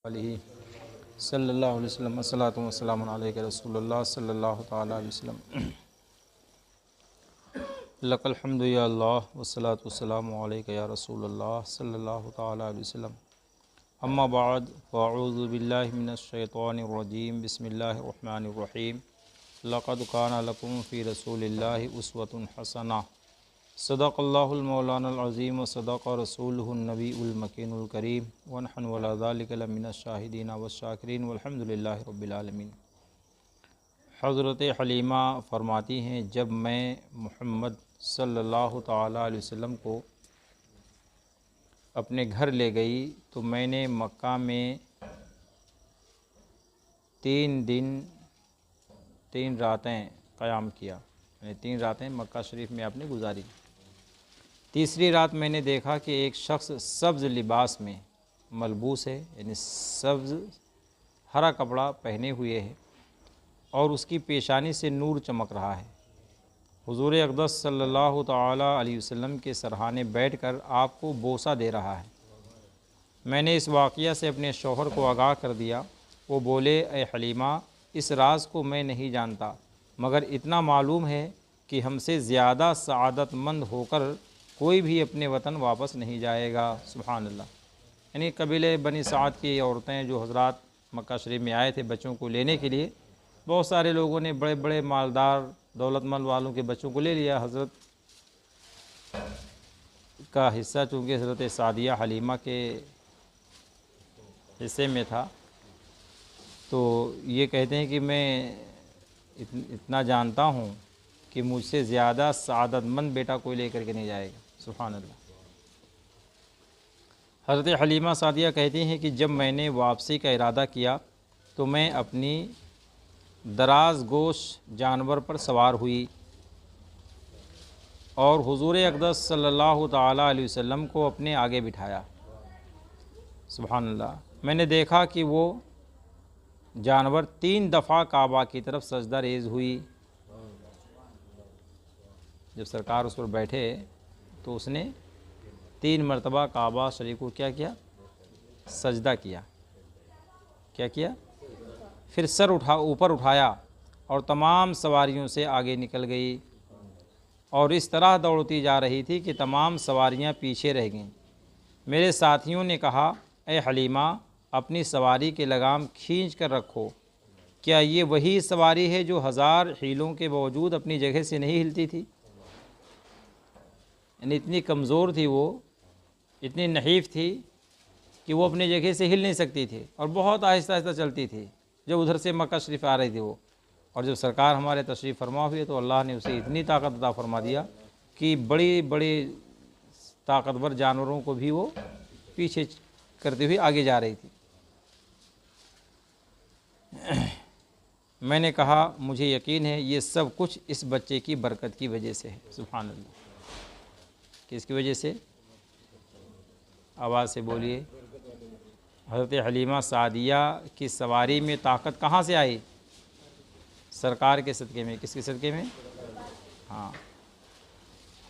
अलैहि सल्लल्लाहु अलैहि वसल्लम अस्सलातु वस्सलामु अलैका रसूलुल्लाह सल्लल्लाहु तआला अलैहि वसल्लम लकल हम्दु या अल्लाह वस्सलातु वस्सलामु अलैका या रसूलुल्लाह सल्लल्लाहु तआला अलैहि वसल्लम अम्मा बाद फ़अऊज़ु बिल्लाहि मिनश शैतानिर रजीम बिस्मिल्लाहिर रहमानिर रहीम लक़द काना लकुम फ़ी रसूलिल्लाहि उस्वतुन हसना सदक़ल्लाहुल मौलानाल अज़ीम व सदक़ रसूलुहुन नबीउल मकीनुल करीम व नहनु अला ज़ालिका लमिनश शाहिदीन वश्शाकिरीन वल्हम्दुलिल्लाहि रब्बिल आलमीन। हज़रत हलीमा फरमाती हैं, जब मैं मुहम्मद सल्लल्लाहु ताला अलैहि वसल्लम को अपने घर ले गई तो मैंने मक्का में 3 दिन 3 रातें क़याम किया, यानी 3 रातें मक्का शरीफ में आपने गुजारी। तीसरी रात मैंने देखा कि एक शख्स सब्ज़ लिबास में मलबूस है, यानी सब्ज़ हरा कपड़ा पहने हुए है और उसकी पेशानी से नूर चमक रहा है। हुज़ूर अक़दस सल्लल्लाहु ताला अलैहि वसल्लम के सरहाने बैठकर आपको बोसा दे रहा है। मैंने इस वाक़या से अपने शौहर को आगाह कर दिया। वो बोले, ए हलीमा, इस राज को मैं नहीं जानता, मगर इतना मालूम है कि हमसे ज़्यादा सआदतमंद होकर कोई भी अपने वतन वापस नहीं जाएगा। सुभान अल्लाह। यानी कबीले बनी साद की औरतें जो हज़रात मक्का शरीफ में आए थे बच्चों को लेने के लिए, बहुत सारे लोगों ने बड़े बड़े मालदार दौलतमंद वालों के बच्चों को ले लिया। हज़रत का हिस्सा चूँकि हज़रत सादिया हलीमा के हिस्से में था, तो ये कहते हैं कि मैं इतना जानता हूँ कि मुझसे ज़्यादा सआदतमंद बेटा कोई लेकर के नहीं जाएगा। सुभान अल्लाह। हज़रत हलीमा सादिया कहती हैं कि जब मैंने वापसी का इरादा किया तो मैं अपनी दराज गोश जानवर पर सवार हुई और हुज़ूर अक़दस सल्लल्लाहु ताला अलैहि वसल्लम को अपने आगे बिठाया। सुभान अल्लाह। मैंने देखा कि वो जानवर 3 दफ़ा काबा की तरफ सजदा रेज़ हुई। जब सरकार उस पर बैठे तो उसने 3 मरतबा काबा शरीफ को क्या किया? सजदा किया। क्या किया? फिर सर ऊपर उठाया और तमाम सवारियों से आगे निकल गई और इस तरह दौड़ती जा रही थी कि तमाम सवारियां पीछे रह गईं। मेरे साथियों ने कहा, ए हलीमा, अपनी सवारी के लगाम खींच कर रखो। क्या ये वही सवारी है जो 1000 हीलों के बावजूद अपनी जगह से नहीं हिलती थी? यानी इतनी कमज़ोर थी वो, इतनी नहीफ़ थी कि वो अपनी जगह से हिल नहीं सकती थी और बहुत आहिस्ता आहिस्ता चलती थी। जब उधर से मक्का शरीफ आ रही थी वो, और जब सरकार हमारे तशरीफ़ फरमा हुई तो अल्लाह ने उसे इतनी ताकत अता फरमा दिया कि बड़ी बड़ी ताकतवर जानवरों को भी वो पीछे करते हुए आगे जा रही थी। मैंने कहा, मुझे यकीन है ये सब कुछ इस बच्चे की बरकत की वजह से है। सुभान अल्लाह। किसकी वजह से? आवाज़ से बोलिए। हज़रत हलीमा सादिया की सवारी में ताकत कहाँ से आई? सरकार के सदक़े में। किसके सदक़े में? हाँ।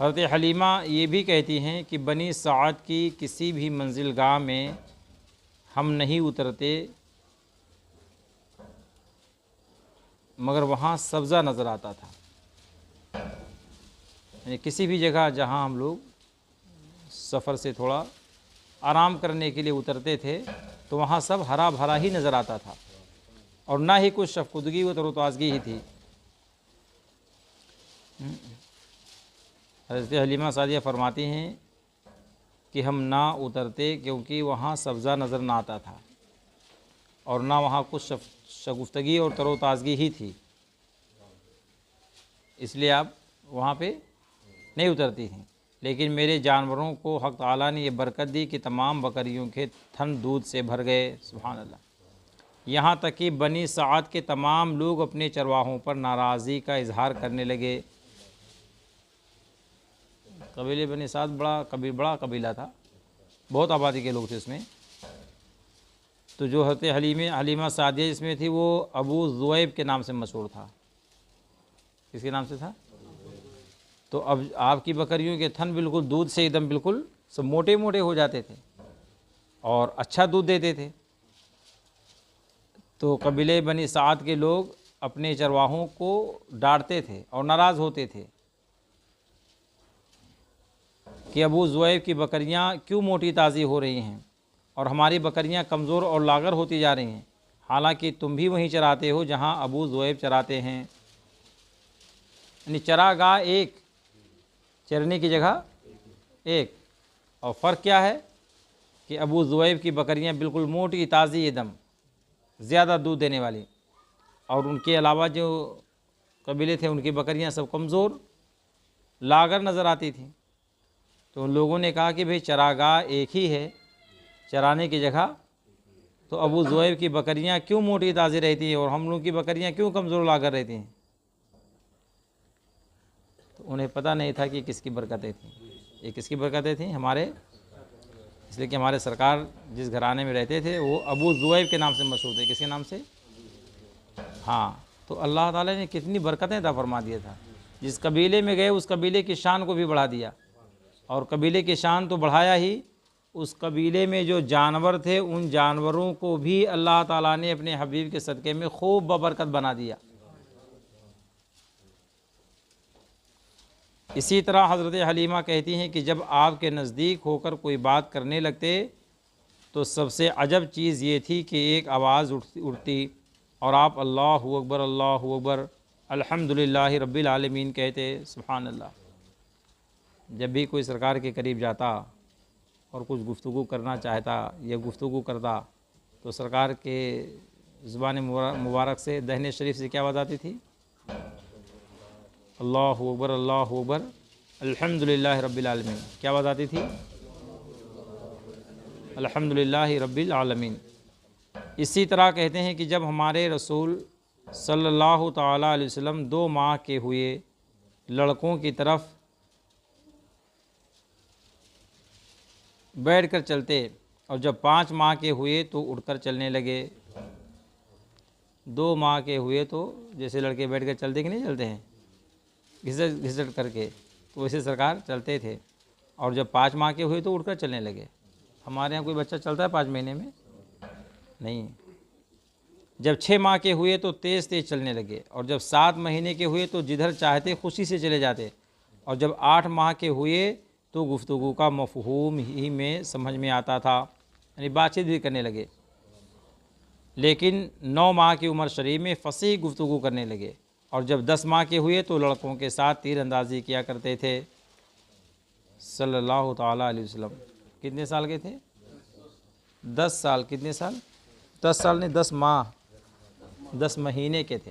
हज़रत हलीमा ये भी कहती हैं कि बनी साद की किसी भी मंजिलगाह में हम नहीं उतरते मगर वहाँ सब्ज़ा नज़र आता था। यानी किसी भी जगह जहाँ हम लोग सफ़र से थोड़ा आराम करने के लिए उतरते थे तो वहाँ सब हरा भरा ही नज़र आता था और ना ही कुछ शफ़क़ुदगी व तरोताज़गी ही थी। हज़रत हलीमा सादिया फरमाती हैं कि हम ना उतरते क्योंकि वहाँ सब्ज़ा नज़र ना आता था और ना वहाँ कुछ शगुफ्तगी और तरोताज़गी ही थी, इसलिए आप वहाँ पे नहीं उतरती थी। लेकिन मेरे जानवरों को हक़ ताला ने ये बरकत दी कि तमाम बकरियों के थन दूध से भर गए। सुभान अल्लाह। यहाँ तक कि बनी साद के तमाम लोग अपने चरवाहों पर नाराज़गी का इजहार करने लगे। कबीले बनी साद बड़ा कबीला था, बहुत आबादी के लोग थे उसमें। तो जो हज़रत हलीमा सादिया जिसमें थी वो अबू ज़ुवैब के नाम से मशहूर था। किसके नाम से था? तो अब आपकी बकरियों के थन बिल्कुल दूध से एकदम बिल्कुल सब मोटे मोटे हो जाते थे और अच्छा दूध देते थे। तो कबीले बनी साद के लोग अपने चरवाहों को डांटते थे और नाराज़ होते थे कि अबू ज़ुवैब की बकरियां क्यों मोटी ताज़ी हो रही हैं और हमारी बकरियां कमज़ोर और लागर होती जा रही हैं, हालांकि तुम भी वहीं चराते हो जहां अबू ज़ुवैब चराते हैं। यानी चरागाह एक, चरने की जगह एक, और फ़र्क क्या है कि अबू ज़ुवैब की बकरियां बिल्कुल मोटी ताज़ी एकदम ज़्यादा दूध देने वाली, और उनके अलावा जो कबीले थे उनकी बकरियां सब कमज़ोर लागर नज़र आती थी। तो उन लोगों ने कहा कि भाई चरागाह एक ही है, चराने की जगह, तो अबू ज़ुवैब की बकरियां क्यों मोटी ताज़ी रहती हैं और हम लोग की बकरियां क्यों कमज़ोर लागर रहती हैं। तो उन्हें पता नहीं था कि किसकी बरकतें थीं, ये किसकी बरकतें थीं, हमारे, इसलिए कि हमारे सरकार जिस घराने में रहते थे वो अबू ज़ुवैब के नाम से मशहूर थे। किसके नाम से? हाँ, तो अल्लाह ताला ने कितनी बरकतें अता फरमा दिया था। जिस कबीले में गए उस कबीले की शान को भी बढ़ा दिया, और कबीले की शान तो बढ़ाया ही, उस कबीले में जो जानवर थे उन जानवरों को भी अल्लाह ताला ने अपने हबीब के सदक़े में खूब बबरकत बना दिया। इसी तरह हज़रत हलीमा कहती हैं कि जब आपके नज़दीक होकर कोई बात करने लगते तो सबसे अजब चीज़ ये थी कि एक आवाज़ उठती और आप अल्लाहु अकबर अल्हम्दुलिल्लाहि रब्बिल आलमीन कहते, सुभान अल्लाह। जब भी कोई सरकार के करीब जाता और कुछ गुफ्तगू करना चाहता या गुफ्तगू करता तो सरकार के ज़ुबान मुबारक से, दहने शरीफ से क्या आवाज़ आती थी? अल्लाहु अकबर अल्हम्दुलिल्लाहि रब्बिल आलमीन। क्या आवाज़ आती थी? अल्हम्दुलिल्लाहि रब्बिल आलमीन। इसी तरह कहते हैं कि जब हमारे रसूल सल्लल्लाहु ताला अलैहि वसल्लम 2 माह के हुए लड़कों की तरफ बैठकर चलते और जब 5 माह के हुए तो उठकर चलने लगे। 2 माह के हुए तो जैसे लड़के बैठ कर चलते कि नहीं चलते हैं, घिसट घिसट करके, तो वैसे सरकार चलते थे। और जब 5 माह के हुए तो उठकर चलने लगे। हमारे यहाँ कोई बच्चा चलता है 5 महीने में? नहीं। जब 6 माह के हुए तो तेज़ तेज़ चलने लगे, और जब 7 महीने के हुए तो जिधर चाहते खुशी से चले जाते, और जब 8 माह के हुए तो गुफ्तगू का मफ़हूम ही में समझ में आता था, यानी बातचीत भी करने लगे। लेकिन 9 माह की उम्र शरीफ में फसीह गुफ्तगू करने लगे, और जब 10 माह के हुए तो लड़कों के साथ तीरंदाजी किया करते थे। सल्लल्लाहु ताला अलैहि वसल्लम कितने साल के थे? 10 साल। कितने साल? 10 साल नहीं, 10 माह, 10 महीने के थे।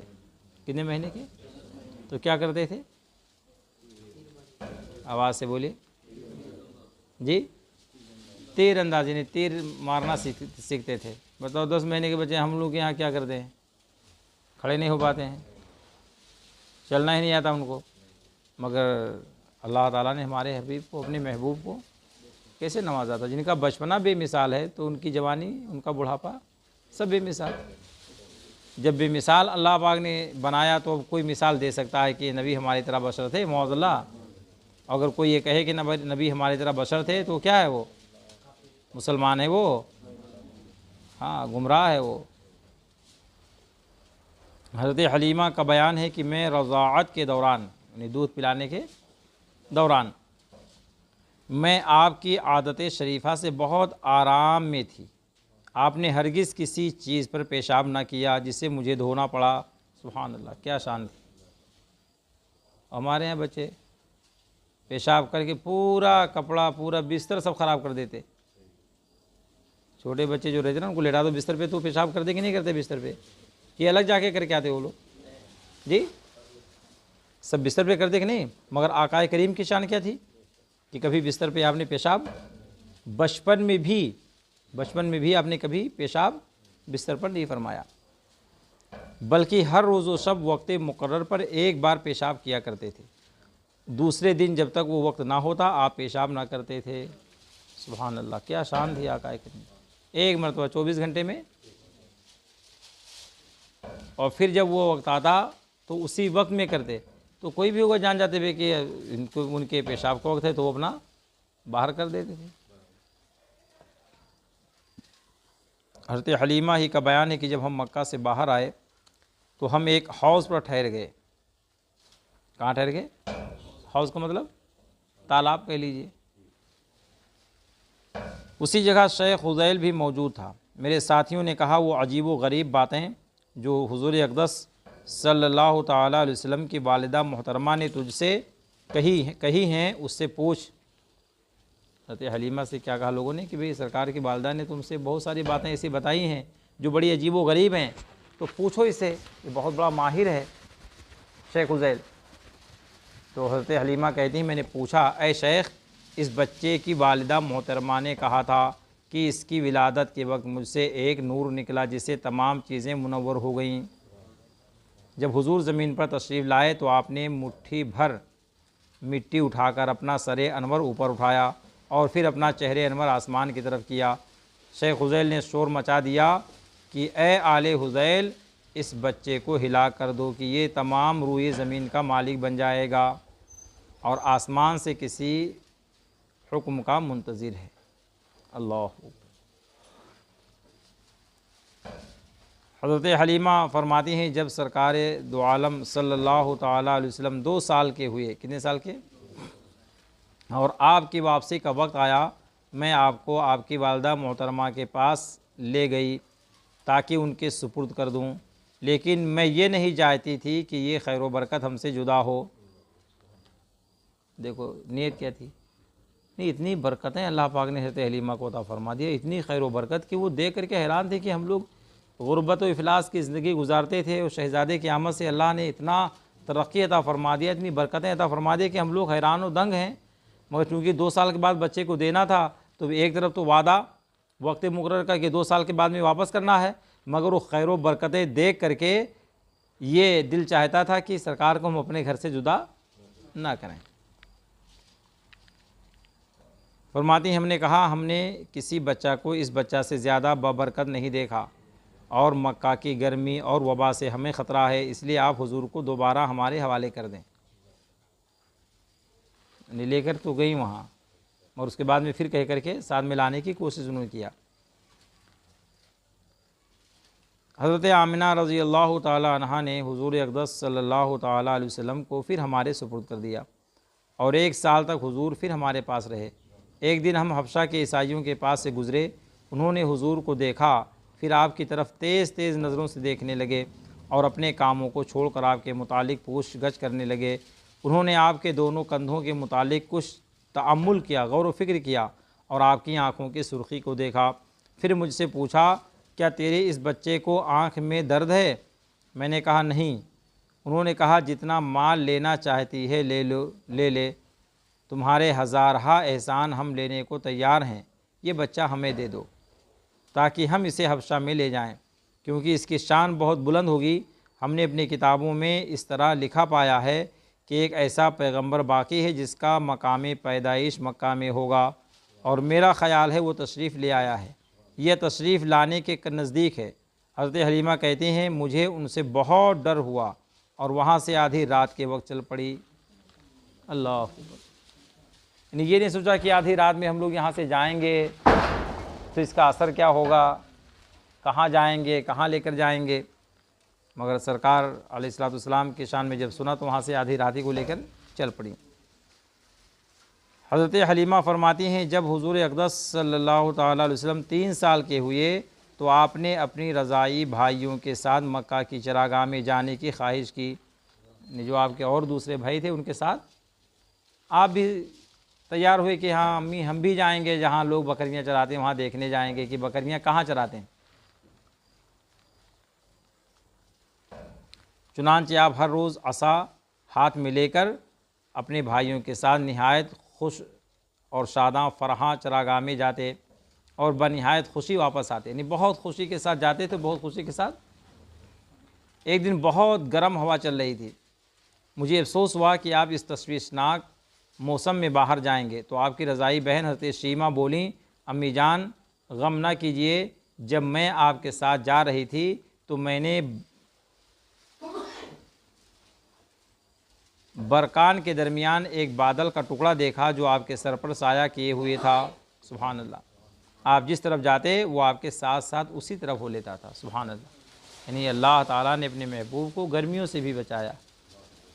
कितने महीने के? तो क्या करते थे? आवाज़ से बोलिए जी। तीरंदाजी नहीं, तीर मारना सीखते थे। बताओ 10 महीने के बच्चे हम लोग के यहाँ क्या करते हैं? खड़े नहीं हो पाते हैं, चलना ही नहीं आता उनको। मगर अल्लाह ताला ने हमारे हबीब को, अपने महबूब को कैसे नवाजा था। जिनका बचपना बेमिसाल है तो उनकी जवानी, उनका बुढ़ापा सब बेमिसाल। जब बेमिसाल अल्लाह पाक ने बनाया तो अब कोई मिसाल दे सकता है कि नबी हमारी तरह बशर थे? मौज़ल्ला। अगर कोई ये कहे कि नबी हमारी तरह बशर थे तो क्या है वो? मुसलमान है वो? हाँ, गुमराह है वो। हज़रत हलीमा का बयान है कि मैं रज़ाअत के दौरान, यानी दूध पिलाने के दौरान, मैं आपकी आदत शरीफ़ा से बहुत आराम में थी। आपने हरगिज़ किसी चीज़ पर पेशाब ना किया जिससे मुझे धोना पड़ा। सुभान अल्लाह, क्या शान थी। हमारे यहाँ बच्चे पेशाब करके पूरा कपड़ा, पूरा बिस्तर सब ख़राब कर देते। छोटे बच्चे जो रहते ना उनको लेटा दो बिस्तर पे तो पेशाब कर दे कि नहीं करते बिस्तर पे? ये अलग जाके करके आते वो लोग जी। सब बिस्तर पे करते कि नहीं? मगर आकाए करीम की शान क्या थी कि कभी बिस्तर पे आपने पेशाब, बचपन में भी आपने कभी पेशाब बिस्तर पर नहीं फरमाया, बल्कि हर रोज़ व शब वक्त मुकर्रर पर एक बार पेशाब किया करते थे। दूसरे दिन जब तक वो वक्त ना होता आप पेशाब ना करते थे। सुभान अल्लाह, क्या शान थी आकाए करीम। एक मरतबा 24 घंटे में, और फिर जब वो वक्त आता तो उसी वक्त में करते। तो कोई भी होगा जान जाते थे कि इनको, उनके पेशाब का वक्त है, तो वो अपना बाहर कर देते थे। हज़रत हलीमा ही का बयान है कि जब हम मक्का से बाहर आए तो हम एक हौज़ पर ठहर गए। कहाँ ठहर गए? हौज़ का मतलब तालाब कह लीजिए। उसी जगह शेख हुज़ैल भी मौजूद था। मेरे साथियों ने कहा, वो अजीब व गरीब बातें जो हुज़ूर अक़दस सल्लल्लाहु ताला अलैहि वसल्लम की वालिदा मोहतरमा ने तुझसे कही हैं उससे पूछ। हज़रत हलीमा से क्या कहा लोगों ने कि भाई सरकार की वालिदा ने तुमसे बहुत सारी बातें ऐसी बताई हैं जो बड़ी अजीब व गरीब हैं, तो पूछो इससे, ये बहुत बड़ा माहिर है शेख हुज़ैल। तो हज़रत हलीमा कहती हैं, मैंने पूछा, ए शेख, इस बच्चे की वालिदा मोहतरमा ने कहा था कि इसकी विलादत के वक्त मुझसे एक नूर निकला जिससे तमाम चीज़ें मुनव्वर हो गईं। जब हुजूर ज़मीन पर तशरीफ़ लाए तो आपने मुट्ठी भर मिट्टी उठाकर अपना सरे अनवर ऊपर उठाया और फिर अपना चेहरे अनवर आसमान की तरफ किया। शेख हुज़ैल ने शोर मचा दिया कि ए आले हुज़ैल, इस बच्चे को हिला कर दो कि ये तमाम रूए ज़मीन का मालिक बन जाएगा और आसमान से किसी हुक्म का मुंतज़िर है। अल्लाह। हज़रत हलीमा फरमाती हैं, जब सरकार दो आलम सल्लल्लाहु ताला अलैहि वसल्लम 2 साल के हुए, कितने साल के, और आपकी वापसी का वक्त आया, मैं आपको आपकी वालिदा मोहतरमा के पास ले गई ताकि उनके सुपुर्द कर दूं, लेकिन मैं ये नहीं चाहती थी कि ये खैर व बरकत हमसे जुदा हो। देखो नीयत क्या थी। नहीं, इतनी बरकतें अल्लाह पाक ने हज़रत हलीमा को अता फरमा दिया, इतनी खैर व बरकत कि वो देख करके हैरान थे कि हम लोग गुर्बत व इफलास की ज़िंदगी गुजारते थे और शहज़ादे की आमद से अल्लाह ने इतना तरक्की अता फरमा दिया, इतनी बरकतें अता फरमा दी कि हम लोग हैरान व दंग हैं। मगर चूँकि 2 साल के बाद बच्चे को देना था तो एक तरफ तो वादा वक्त मुकर्रर का कि 2 साल के बाद में वापस करना है, मगर वो खैर व बरकतें देख करके ये दिल चाहता था कि सरकार को हम अपने घर से जुदा ना करें। फरमाती हैं, हमने कहा, हमने किसी बच्चा को इस बच्चा से ज़्यादा बबरकत नहीं देखा और मक्का की गर्मी और वबा से हमें ख़तरा है, इसलिए आप हुजूर को दोबारा हमारे हवाले कर दें। नहीं लेकर तो गई वहाँ, और उसके बाद में फिर कह करके साथ में लाने की कोशिश उन्होंने किया। हज़रत आमिना रज़ी अल्लाह ताला अन्हा ने हुजूर अक़दस सल्लल्लाहु ताला अलैहि वसल्लम को फिर हमारे सुपुर्द कर दिया और 1 साल तक हुजूर फिर हमारे पास रहे। एक दिन हम हबशा के ईसाइयों के पास से गुज़रे, उन्होंने हुजूर को देखा, फिर आपकी तरफ तेज़ तेज़ नज़रों से देखने लगे और अपने कामों को छोड़कर आपके मुतालिक पूछ गछ करने लगे। उन्होंने आपके दोनों कंधों के मुतालिक कुछ तअम्मुल किया, गौर व फिक्र किया और आपकी आँखों की सुर्खी को देखा। फिर मुझसे पूछा, क्या तेरे इस बच्चे को आँख में दर्द है? मैंने कहा नहीं। उन्होंने कहा, जितना माल लेना चाहती है ले लो, ले ले, तुम्हारे हज़ारहा एहसान हम लेने को तैयार हैं, ये बच्चा हमें दे दो ताकि हम इसे हबशा में ले जाएं, क्योंकि इसकी शान बहुत बुलंद होगी। हमने अपनी किताबों में इस तरह लिखा पाया है कि एक ऐसा पैगंबर बाकी है जिसका मकाम पैदाइश मक्का में होगा और मेरा ख़याल है वो तशरीफ़ ले आया है, यह तशरीफ़ लाने के नज़दीक है। हज़रत हलीमा कहती हैं, मुझे उनसे बहुत डर हुआ और वहाँ से आधी रात के वक्त चल पड़ी। अल्लाह, ये नहीं सोचा कि आधी रात में हम लोग यहाँ से जाएंगे तो इसका असर क्या होगा, कहाँ जाएंगे, कहाँ लेकर जाएंगे, मगर सरकार अलैहिस्सलाम की शान में जब सुना तो वहाँ से आधी रात ही को लेकर चल पड़ी। हज़रत हलीमा फरमाती हैं, जब हुजूर अक़दस सल्लल्लाहु ताला अलैहि वसल्लम 3 साल के हुए तो आपने अपनी रज़ाई भाइयों के साथ मक्का की चरागाह में जाने की ख्वाहिश की। जो आपके और दूसरे भाई थे उनके साथ आप भी तैयार हुए कि हाँ अम्मी हम भी जाएंगे, जहाँ लोग बकरियाँ चराते हैं वहाँ देखने जाएंगे कि बकरियाँ कहाँ चराते हैं। चुनांचे आप हर रोज़ असा हाथ में लेकर अपने भाइयों के साथ निहायत खुश और शादां फरहां चरागाह में जाते और बनिहायत खुशी वापस आते, यानी बहुत खुशी के साथ जाते थे, बहुत खुशी के साथ। एक दिन बहुत गर्म हवा चल रही थी, मुझे अफसोस हुआ कि आप इस तशवीशनाक मौसम में बाहर जाएंगे, तो आपकी रज़ाई बहन हज़रत शीमा बोली, अम्मी जान गम ना कीजिए, जब मैं आपके साथ जा रही थी तो मैंने बरकान के दरमियान एक बादल का टुकड़ा देखा जो आपके सर पर साया किए हुए था। सुभान अल्लाह। आप जिस तरफ जाते वो आपके साथ साथ उसी तरफ हो लेता था। सुभान अल्लाह। यानी अल्लाह ताला ने अपने महबूब को गर्मियों से भी बचाया,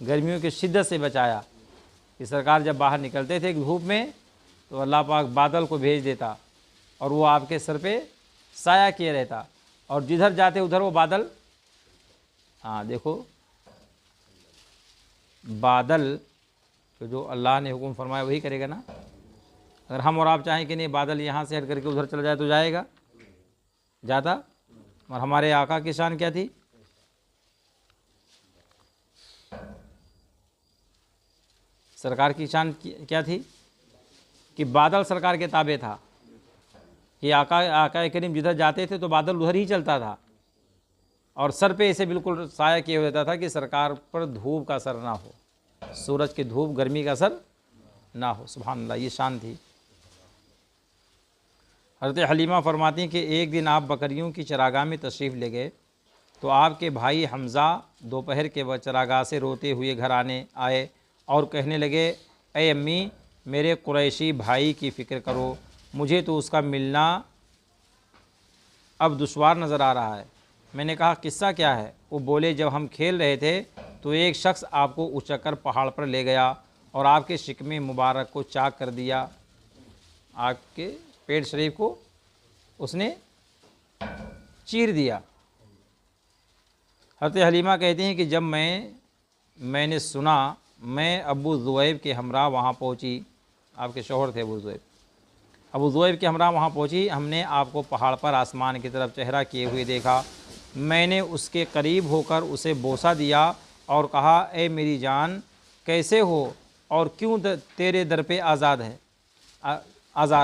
गर्मियों की शिद्दत से बचाया कि सरकार जब बाहर निकलते थे धूप में तो अल्लाह पाक बादल को भेज देता और वो आपके सर पे साया किए रहता, और जिधर जाते उधर वो बादल, हाँ देखो बादल तो जो अल्लाह ने हुक्म फरमाया वही करेगा ना। अगर हम और आप चाहें कि नहीं बादल यहाँ से हट करके उधर चला जाए तो जाएगा, जाता। और हमारे आका की शान क्या थी, सरकार की शान क्या थी कि बादल सरकार के ताबे था, कि आका करीम जिधर जाते थे तो बादल उधर ही चलता था, और सर पे ऐसे बिल्कुल साया किए होता था कि सरकार पर धूप का असर ना हो, सूरज की धूप गर्मी का असर ना हो। सुभान अल्लाह, ये शान थी। हज़रत हलीमा फरमाती कि एक दिन आप बकरियों की चरागाह में तशरीफ़ ले गए तो आपके भाई हमज़ा दोपहर के वक्त चरागाह से रोते हुए घर आए और कहने लगे, ए अम्मी, मेरे कुरैशी भाई की फ़िक्र करो, मुझे तो उसका मिलना अब दुश्वार नज़र आ रहा है। मैंने कहा किस्सा क्या है? वो बोले, जब हम खेल रहे थे तो एक शख्स आपको उचक्कर पहाड़ पर ले गया और आपके शिकमे मुबारक को चाक कर दिया, आपके पेट शरीफ को उसने चीर दिया। हज़रत हलीमा कहती हैं कि जब मैंने सुना, मैं अबू ज़ुवैब के हमरा वहाँ पहुँची, आपके शौहर थे अबू ज़ुवैब के हमरा वहाँ पहुँची। हमने आपको पहाड़ पर आसमान की तरफ चेहरा किए हुए देखा। मैंने उसके करीब होकर उसे बोसा दिया और कहा, ए मेरी जान, कैसे हो और क्यों तेरे दर पे आज़ार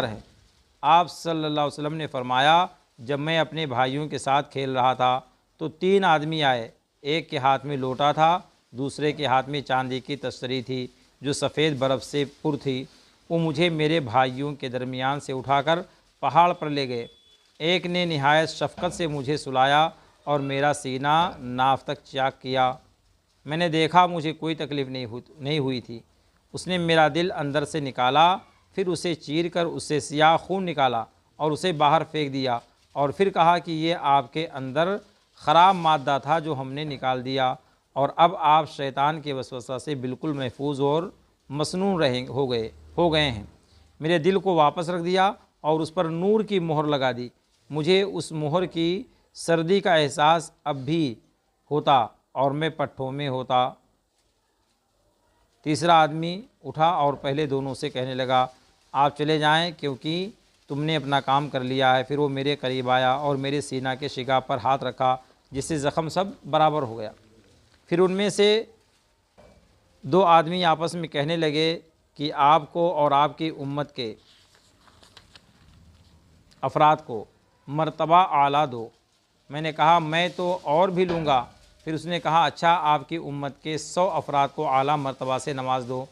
है? आप सल्लल्लाहु अलैहि वसल्लम ने फरमाया, जब मैं अपने भाइयों के साथ खेल रहा था तो 3 आदमी आए, एक के हाथ में लोटा था, दूसरे के हाथ में चांदी की तस्तरी थी जो सफ़ेद बर्फ़ से पुर थी। वो मुझे मेरे भाइयों के दरमियान से उठाकर पहाड़ पर ले गए। एक ने निहायत शफ़क़त से मुझे सुलाया और मेरा सीना नाफ तक चाक किया। मैंने देखा मुझे कोई तकलीफ़ नहीं हुई थी। उसने मेरा दिल अंदर से निकाला, फिर उसे चीर कर उससे सियाह खून निकाला और उसे बाहर फेंक दिया, और फिर कहा कि ये आपके अंदर ख़राब मादा था जो हमने निकाल दिया, और अब आप शैतान के वसवसा से बिल्कुल महफूज और मसनून हो गए हैं। मेरे दिल को वापस रख दिया और उस पर नूर की मोहर लगा दी। मुझे उस मोहर की सर्दी का एहसास अब भी होता और मैं पट्ठों में होता। तीसरा आदमी उठा और पहले दोनों से कहने लगा, आप चले जाएं क्योंकि तुमने अपना काम कर लिया है। फिर वो मेरे करीब आया और मेरे सीना के शिगा पर हाथ रखा, जिससे ज़ख़म सब बराबर हो गया। फिर उनमें से 2 आदमी आपस में कहने लगे कि आपको और आपकी उम्मत के अफराद को मर्तबा आला दो। मैंने कहा मैं तो और भी लूँगा। फिर उसने कहा, अच्छा, आपकी उम्मत के 100 अफराद को आला मर्तबा से नमाज दो।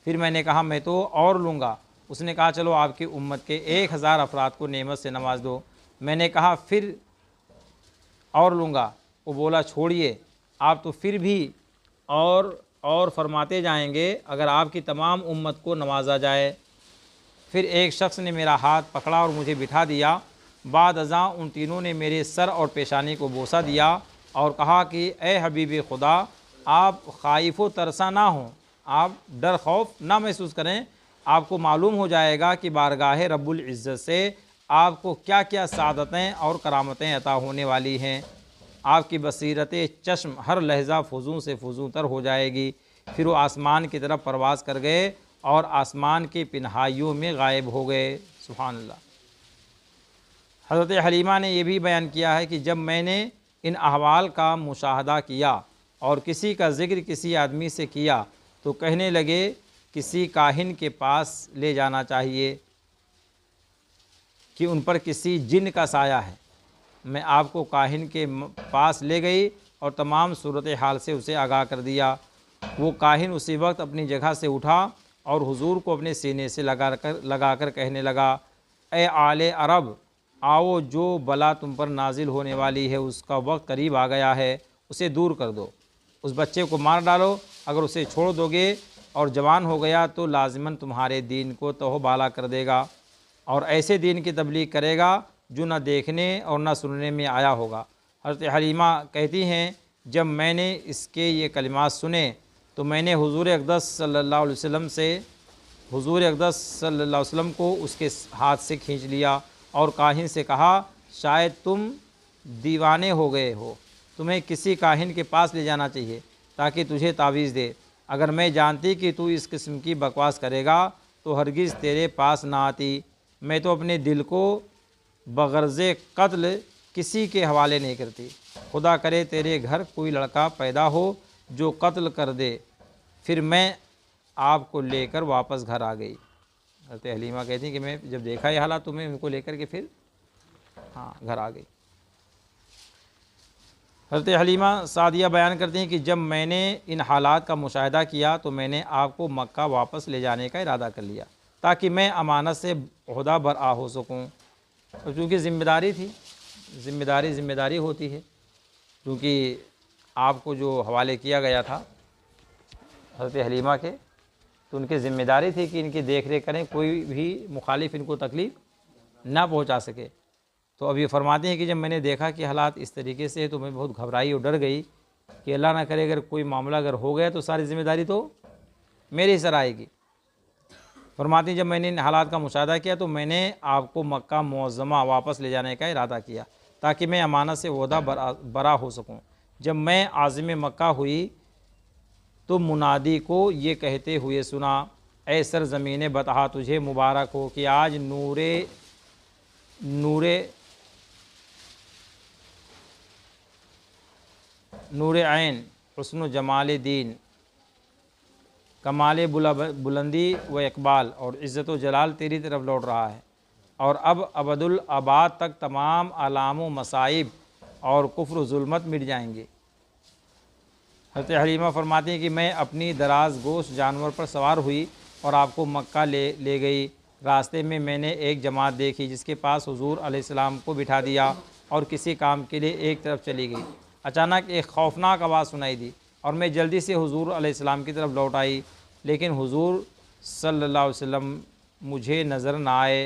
फिर मैंने कहा मैं तो और लूँगा। उसने कहा चलो आपकी उम्मत के 1000 अफराद को नेमत से नमाज दो। मैंने कहा फिर और लूँगा। वो बोला छोड़िए, आप तो फिर भी और फरमाते जाएंगे अगर आपकी तमाम उम्मत को नवाजा जाए। फिर एक शख्स ने मेरा हाथ पकड़ा और मुझे बिठा दिया। बाद अज़ां उन तीनों ने मेरे सर और पेशानी को बोसा दिया और कहा कि ए हबीब खुदा, आप खाइफ व तरसा ना हों, आप डर खौफ ना महसूस करें। आपको मालूम हो जाएगा कि बारगाह रब्बुल इज़्ज़त से आपको क्या क्या सादतें और करामतें अता होने वाली हैं। आपकी बसीरत चश्म हर लहजा फजूं से फजूं तर हो जाएगी। फिर वो आसमान की तरफ परवाज़ कर गए और आसमान की पिनहाइयों में गायब हो गए। सुभान अल्लाह। हज़रत हलीमा ने यह भी बयान किया है कि जब मैंने इन अहवाल का मुशाहदा किया और किसी का ज़िक्र किसी आदमी से किया तो कहने लगे किसी काहिन के पास ले जाना चाहिए कि उन पर किसी जिन का साया है। मैं आपको काहिन के पास ले गई और तमाम सूरत हाल से उसे आगाह कर दिया। वो काहिन उसी वक्त अपनी जगह से उठा और हुजूर को अपने सीने से लगाकर कहने लगा, ए आले अरब, आओ, जो बला तुम पर नाजिल होने वाली है उसका वक्त करीब आ गया है, उसे दूर कर दो, उस बच्चे को मार डालो। अगर उसे छोड़ दोगे और जवान हो गया तो लाजिमन तुम्हारे दीन को तहो बाला कर देगा। और ऐसे दीन की तबलीग करेगा जो न देखने और न सुनने में आया होगा। हज़रत हलीमा कहती हैं, जब मैंने इसके ये कलिमात सुने तो मैंने हुज़ूर अक़दस सल्लल्लाहु अलैहि वसल्लम से हुज़ूर अक़दस सल्लल्लाहु अलैहि वसल्लम को उसके हाथ से खींच लिया और काहिन से कहा, शायद तुम दीवाने हो गए हो, तुम्हें किसी काहिन के पास ले जाना चाहिए ताकि तुझे तावीज़ दे। अगर मैं जानती कि तू इस किस्म की बकवास करेगा तो हरगिज़ तेरे पास ना आती। मैं तो अपने दिल को बग़र्ज़े क़त्ल किसी के हवाले नहीं करती। खुदा करे तेरे घर कोई लड़का पैदा हो जो कत्ल कर दे। फिर मैं आपको लेकर वापस घर आ गई। हज़रत हलीमा कहती कि मैं जब देखा ये हालात तो मैं उनको लेकर के फिर घर आ गई। हज़रत हलीमा सादिया बयान करती हैं कि जब मैंने इन हालात का मुशाहिदा किया तो मैंने आपको मक्का वापस ले जाने का इरादा कर लिया ताकि मैं अमानत से ओहदा बरआ हो सकूँ। तो चूँकि ज़िम्मेदारी थी, ज़िम्मेदारी होती है, क्योंकि आपको जो हवाले किया गया था हज़रत हलीमा के, तो उनकी ज़िम्मेदारी थी कि इनकी देख रेख करें, कोई भी मुखालिफ इनको तकलीफ़ ना पहुंचा सके। तो अब ये फरमाते हैं कि जब मैंने देखा कि हालात इस तरीके से तो मैं बहुत घबराई और डर गई कि अल्लाह ना करे अगर कोई मामला अगर हो गया तो सारी ज़िम्मेदारी तो मेरे सर आएगी। फरमाती हैं जब मैंने इन हालात का मुशाहिदा किया तो मैंने आपको मक्का मुअज़्ज़मा वापस ले जाने का इरादा किया ताकि मैं अमानत से ओहदा बरा हो सकूँ। जब मैं आज़िम मक्का हुई तो मुनादी को ये कहते हुए सुना, ऐ सर ज़मीन बता तुझे मुबारक हो कि आज नूर ऐन हुस्न जमाल दीन कमाल बुलंदी व इकबाल और इज़्ज़त व जलाल तेरी तरफ लौट रहा है और अब अबदुल आबाद तक तमाम आलाम व मसाइब और कुफ्र ज़ुल्मत मिट जाएंगे। हज़रत हलीमा फरमाती हैं कि मैं अपनी दराज गोश जानवर पर सवार हुई और आपको मक्का ले गई। रास्ते में मैंने एक जमात देखी जिसके पास हुज़ूर अलैहिस्सलाम को बिठा दिया और किसी काम के लिए एक तरफ चली गई। अचानक एक खौफनाक आवाज़ सुनाई दी और मैं जल्दी से हुज़ूर अलैहिस्सलाम की तरफ लौट आई, लेकिन हुज़ूर सल्लल्लाहु अलैहि वसल्लम मुझे नज़र ना आए।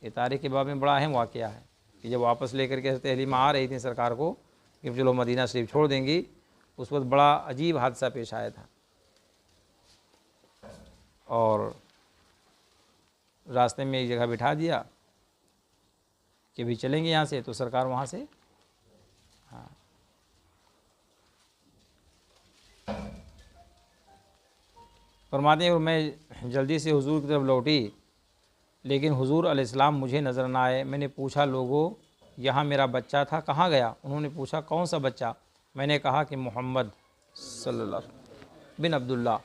ये तारीख़ के बाब में बड़ा अहम वाक़या है कि जब वापस लेकर के हज़रत हलीमा आ रही थी सरकार को कि चलो मदीना शरीफ छोड़ देंगी, उस वक्त बड़ा अजीब हादसा पेश आया था और रास्ते में एक जगह बिठा दिया कि भी चलेंगे यहाँ से, तो सरकार वहाँ से फरमाते हैं और मैं जल्दी से हुजूर की तरफ लौटी, लेकिन हुजूर अलैहिस्सलाम मुझे नज़र न आए। मैंने पूछा, लोगों यहाँ मेरा बच्चा था, कहाँ गया? उन्होंने पूछा, कौन सा बच्चा? मैंने कहा कि मोहम्मद सल्लल्लाहु बिन अब्दुल्ला,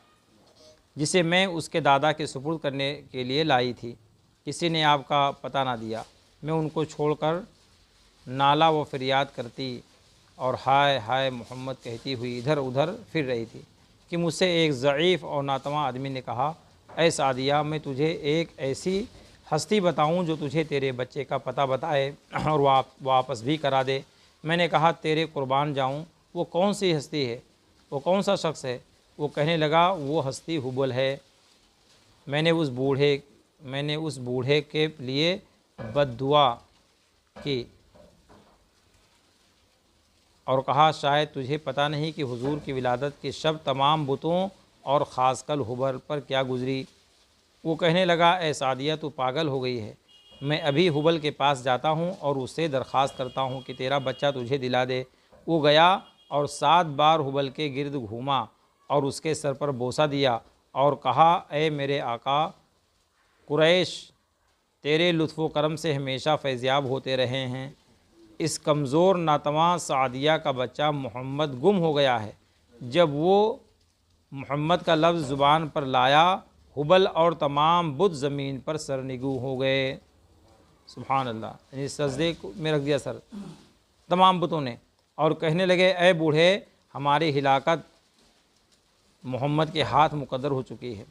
जिसे मैं उसके दादा के सुपुर्द करने के लिए लाई थी। किसी ने आपका पता ना दिया। मैं उनको छोड़कर नाला व फरियाद करती और हाय हाय मोहम्मद कहती हुई इधर उधर फिर रही थी कि मुझसे एक ज़ईफ़ और नातवा आदमी ने कहा, ऐ सादिया, मैं तुझे एक ऐसी हस्ती बताऊं जो तुझे तेरे बच्चे का पता बताए और वापस भी करा दे। मैंने कहा, तेरे कुर्बान जाऊं, वो कौन सी हस्ती है, वो कौन सा शख्स है? वो कहने लगा, वो हस्ती हुबल है। मैंने उस बूढ़े के लिए बद्दुआ की और कहा, शायद तुझे पता नहीं कि हुजूर की विलादत की शब तमाम बुतों और ख़ासकर हुबल पर क्या गुज़री। वो कहने लगा, ए सादिया, तू पागल हो गई है। मैं अभी हुबल के पास जाता हूँ और उससे दरख्वास्त करता हूँ कि तेरा बच्चा तुझे दिला दे। वो गया और 7 बार हुबल के गिर्द घूमा और उसके सर पर बोसा दिया और कहा, ए मेरे आका कुरैश, तेरे लुत्फ़ करम से हमेशा फैज़याब होते रहे हैं। इस कमज़ोर नातवा सादिया का बच्चा मोहम्मद गुम हो गया है। जब वो मोहम्मद का लफ्ज़ ज़ुबान पर लाया, हुबल और तमाम बुत ज़मीन पर सरनिगू हो गए। सुभान अल्लाह, यानी सजदे में रख दिया सर तमाम बुतों ने और कहने लगे, ए बूढ़े, हमारी हिलाकत मोहम्मद के हाथ मुकद्दर हो चुकी है।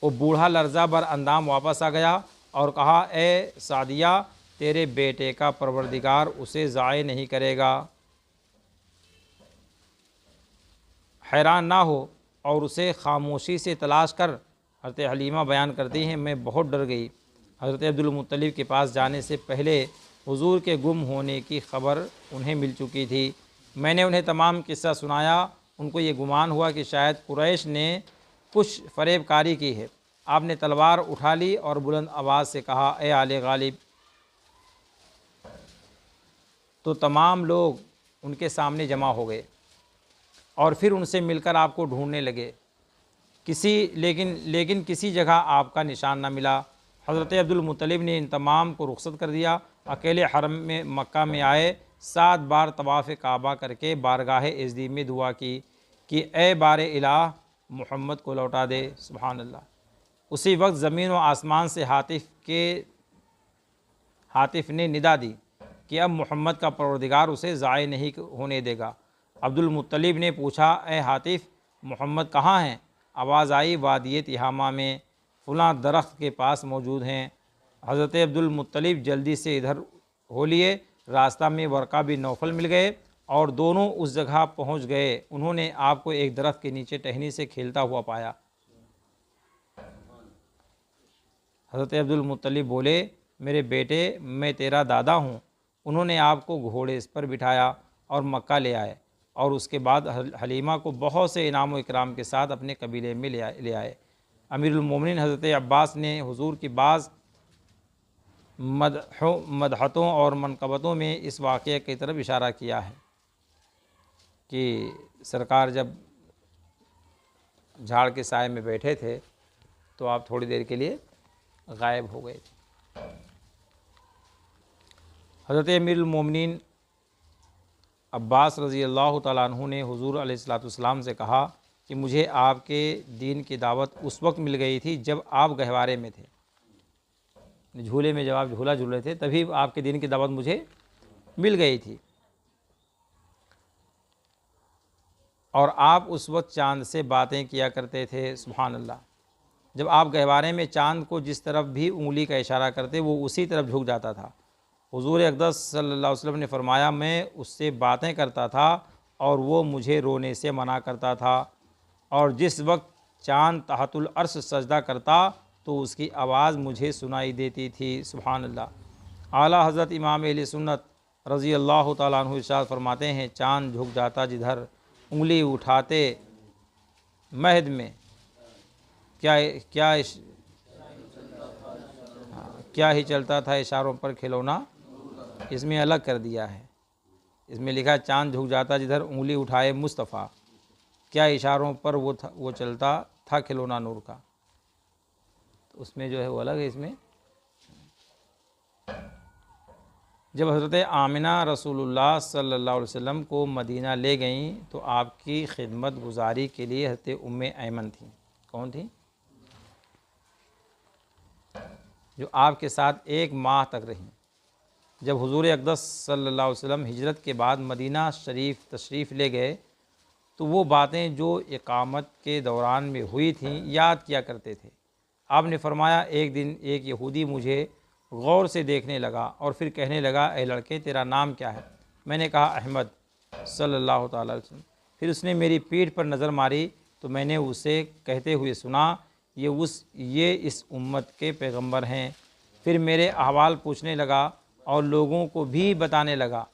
वो बूढ़ा लर्ज़ा बर अंदाम वापस आ गया और कहा, ए सादिया, तेरे बेटे का परवरदिगार उसे ज़ाय नहीं करेगा। हैरान ना हो और उसे खामोशी से तलाश कर। हज़रत हलीमा बयान करती हैं, मैं बहुत डर गई। हज़रत अब्दुल मुत्तलिब के पास जाने से पहले हुजूर के गुम होने की खबर उन्हें मिल चुकी थी। मैंने उन्हें तमाम किस्सा सुनाया। उनको ये गुमान हुआ कि शायद कुरैश ने कुछ फरेबकारी की है। आपने तलवार उठा ली और बुलंद आवाज़ से कहा, ए आले गालिब। तो तमाम लोग उनके सामने जमा हो गए और फिर उनसे मिलकर आपको ढूंढने लगे। लेकिन किसी जगह आपका निशान न मिला। हज़रत अब्दुल मुत्तलिब ने इन तमाम को रुखसत कर दिया। अकेले हरम में मक्का में आए, 7 बार तवाफ़ काबा करके बारगाह इज़्दी में दुआ की कि ए बारे इलाह, मोहम्मद को लौटा दे। सुभान अल्लाह। उसी वक्त ज़मीन व आसमान से हातिफ ने निदा दी कि अब मोहम्मद का परवरदिगार उसे ज़ाय नहीं होने देगा। अब्दुल मुत्तलिब ने पूछा, ए हातिफ, मोहम्मद कहाँ हैं? आवाज़ आई, वादिय तिहामा में फ़लाँ दरख्त के पास मौजूद हैं। हज़रत अब्दुल मुत्तलिब जल्दी से इधर हो लिए। रास्ता में वर्का बिन नौफल मिल गए और दोनों उस जगह पहुंच गए। उन्होंने आपको एक दरख्त के नीचे टहनी से खेलता हुआ पाया। हज़रत अब्दुल मुत्तलिब बोले, मेरे बेटे, मैं तेरा दादा हूँ। उन्होंने आपको घोड़े पर बिठाया और मक्का ले आए और उसके बाद हलीमा को बहुत से इनाम व इकराम के साथ अपने कबीले में ले आए। अमीरुल मोमिनीन हज़रत अब्बास ने हुजूर की बाज़ मदहतों और मनकबतों में इस वाक़े की तरफ इशारा किया है कि सरकार जब झाड़ के साए में बैठे थे तो आप थोड़ी देर के लिए गायब हो गए थे। हज़रत अमीरुल मोमिनीन अब्बास रज़ी अल्लाह तआला अन्हु ने हुजूर अलैहिस्सलाम से कहा कि मुझे आपके दीन की दावत उस वक्त मिल गई थी जब आप गहवारे में थे। झूले में जब आप झूला झूल रहे थे तभी आपके दीन की दावत मुझे मिल गई थी और आप उस वक्त चाँद से बातें किया करते थे। सुभान अल्लाह। जब आप गहवारे में चाँद को जिस तरफ भी उंगली का इशारा करते वो उसी तरफ झुक जाता था। हुजूर अक़दस सल्लल्लाहु अलैहि वसल्लम ने फरमाया, मैं उससे बातें करता था और वो मुझे रोने से मना करता था, और जिस वक्त चाँद तहतुल अर्श सजदा करता तो उसकी आवाज़ मुझे सुनाई देती थी। सुभान अल्लाह। आला हज़रत इमाम अहले सुन्नत रज़ी अल्लाह तआला अन्हु इरशाद फरमाते हैं, चाँद झुक जाता जिधर उंगली उठाते महद में क्या ही चलता था इशारों पर खिलौना। इसमें अलग कर दिया है, इसमें लिखा चाँद झुक जाता जिधर उंगली उठाए मुस्तफ़ा, क्या इशारों पर वो चलता था खिलौना नूर का। तो उसमें जो है वो अलग है। इसमें जब हज़रत आमिना रसूलुल्लाह सल्लल्लाहु अलैहि वसल्लम को मदीना ले गईं तो आपकी खिदमत गुजारी के लिए हज़रत उम्मे ऐमन थी। कौन थी? जो आपके साथ 1 माह तक रहीं। जब हुजूर अक़दस सल्लल्लाहु अलैहि वसल्लम हिजरत के बाद मदीना शरीफ तशरीफ़ ले गए तो वो बातें जो इकामत के दौरान में हुई थीं याद किया करते थे। आपने फरमाया, एक दिन एक यहूदी मुझे गौर से देखने लगा और फिर कहने लगा, ए लड़के, तेरा नाम क्या है? मैंने कहा, अहमद सल्लल्लाहु ताला अलैहि वसल्लम। फिर उसने मेरी पीठ पर नज़र मारी तो मैंने उसे कहते हुए सुना, ये इस उम्मत के पैगंबर हैं। फिर मेरे अहवाल पूछने लगा और लोगों को भी बताने लगा।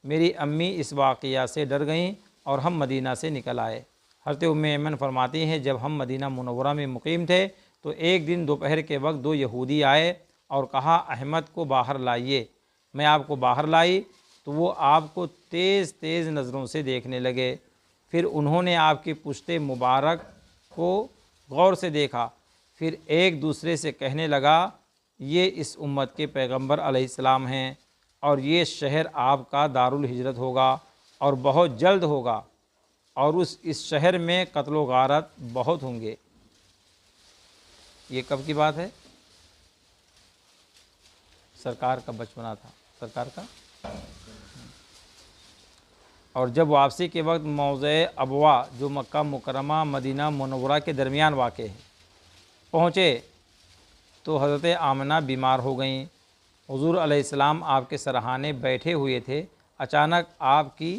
मेरी अम्मी इस वाक़या से डर गईं और हम मदीना से निकल आए। हज़रत उम्मे ऐमन फरमाती हैं, जब हम मदीना मुनव्वरा में मुकीम थे तो एक दिन दोपहर के वक्त 2 यहूदी आए और कहा, अहमद को बाहर लाइए। मैं आपको बाहर लाई तो वो आपको तेज़ तेज़ नज़रों से देखने लगे। फिर उन्होंने आपकी पुश्ते मुबारक को गौर से देखा। फिर एक दूसरे से कहने लगा, ये इस उम्मत के पैगंबर अलैहिस्सलाम हैं और ये शहर आपका दारुल हिजरत होगा और बहुत जल्द होगा, और इस शहर में कत्ल व गारत बहुत होंगे। ये कब की बात है? सरकार का बचपना था, सरकार का। और जब वापसी के वक्त मौज़े अबवा, जो मक्का मुकरमा मदीना मुनव्वरा के दरमियान वाक़े है, पहुँचे तो हज़रत आमिना बीमार हो गईं। हुज़ूर अलैहिस्सलाम आपके सरहाने बैठे हुए थे। अचानक आपकी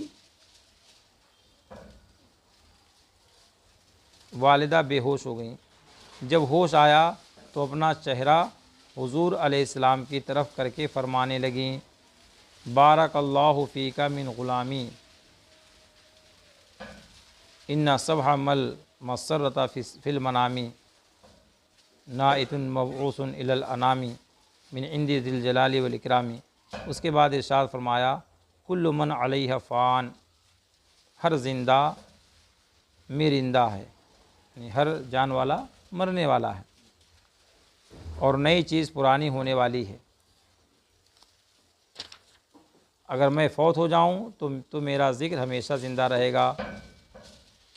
वालिदा बेहोश हो गईं। जब होश आया तो अपना चेहरा हुजूर अलैहिस्सलाम की तरफ करके फ़रमाने लगी, बारकल्लाहु फ़ीका मिन ग़ुलामी इन्ना सबहा मल मसरता फ़िल मनामी नाइतुन मबऊसन इलल अनामी मिन इंदी दिल जलाली वल इकरामी। उसके बाद इरशाद फरमाया, कुल्लु मन अलैहा फ़ान, हर जिंदा मिरिंदा है, यानी हर जान वाला मरने वाला है और नई चीज़ पुरानी होने वाली है। अगर मैं फ़ौत हो जाऊं तो मेरा ज़िक्र हमेशा ज़िंदा रहेगा,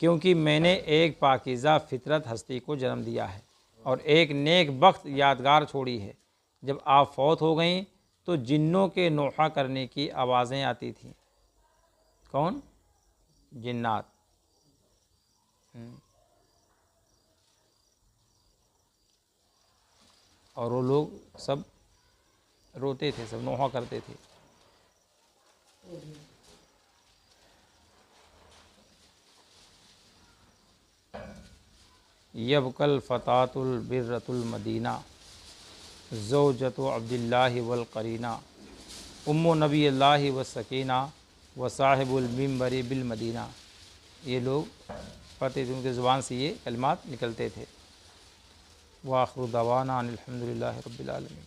क्योंकि मैंने एक पाकीज़ा फितरत हस्ती को जन्म दिया है और एक नेक वक्त यादगार छोड़ी है। जब आप फ़ौत हो गईं तो जिन्नों के नोहा करने की आवाज़ें आती थीं। कौन? जिन्नात। और वो लोग सब रोते थे, सब नोहा करते थे। यबकल फ़तातुल बिर्रतुल मदीना ज़ौजतु अब्दिल्लाहि वल करीना उम्मु नबी अल्लाहि व सकीना व साहिबुल मिंबरी बिल मदीना। ये लोग पढ़ते थे, उनके ज़ुबान से ये कलिमात निकलते थे। व आखिरु दवाना अनिल हम्दुलिल्लाहि रब्बिल आलमीन।